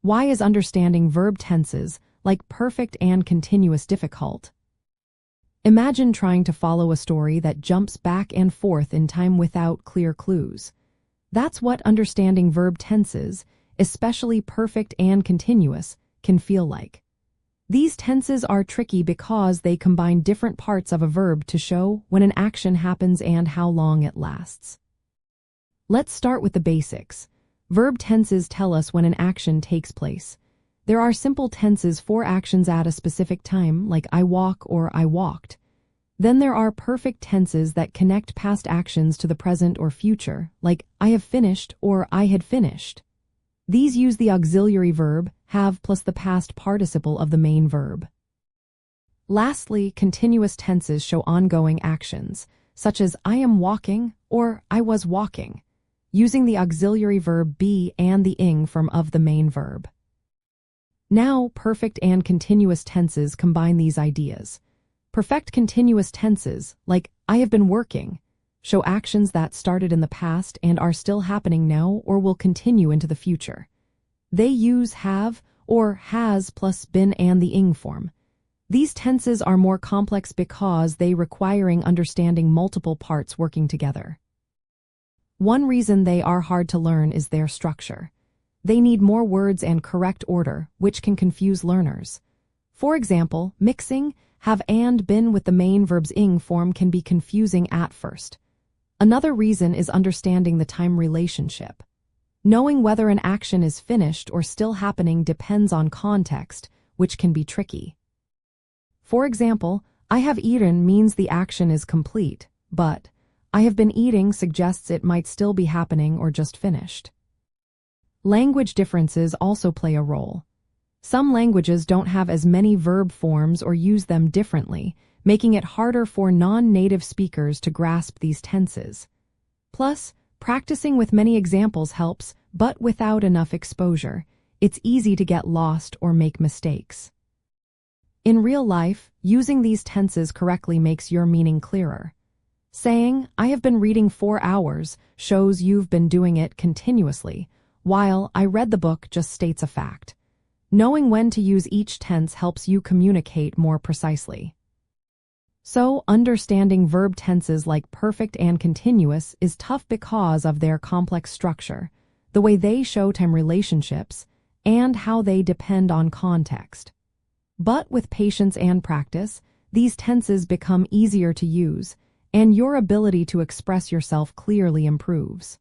Why is understanding verb tenses, like perfect and continuous, difficult? Imagine trying to follow a story that jumps back and forth in time without clear clues. That's what understanding verb tenses, especially perfect and continuous, can feel like. These tenses are tricky because they combine different parts of a verb to show when an action happens and how long it lasts. Let's start with the basics. Verb tenses tell us when an action takes place. There are simple tenses for actions at a specific time, like I walk or I walked. Then there are perfect tenses that connect past actions to the present or future, like I have finished or I had finished. These use the auxiliary verb, have, plus the past participle of the main verb. Lastly, continuous tenses show ongoing actions, such as I am walking or I was walking, using the auxiliary verb be and the ing form of the main verb. Now, perfect and continuous tenses combine these ideas. Perfect continuous tenses, like I have been working, show actions that started in the past and are still happening now or will continue into the future. They use have or has plus been and the ing form. These tenses are more complex because they requiring understanding multiple parts working together. One reason they are hard to learn is their structure. They need more words and correct order, which can confuse learners. For example, mixing have and been with the main verb's ing form can be confusing at first. Another reason is understanding the time relationship. Knowing whether an action is finished or still happening depends on context, which can be tricky. For example, I have eaten means the action is complete, but I have been eating suggests it might still be happening or just finished. Language differences also play a role. Some languages don't have as many verb forms or use them differently, making it harder for non-native speakers to grasp these tenses. Plus, practicing with many examples helps, but without enough exposure, it's easy to get lost or make mistakes. In real life, using these tenses correctly makes your meaning clearer. Saying, I have been reading 4 hours, shows you've been doing it continuously, while I read the book just states a fact. Knowing when to use each tense helps you communicate more precisely. So, understanding verb tenses like perfect and continuous is tough because of their complex structure, the way they show time relationships, and how they depend on context. But with patience and practice, these tenses become easier to use, and your ability to express yourself clearly improves.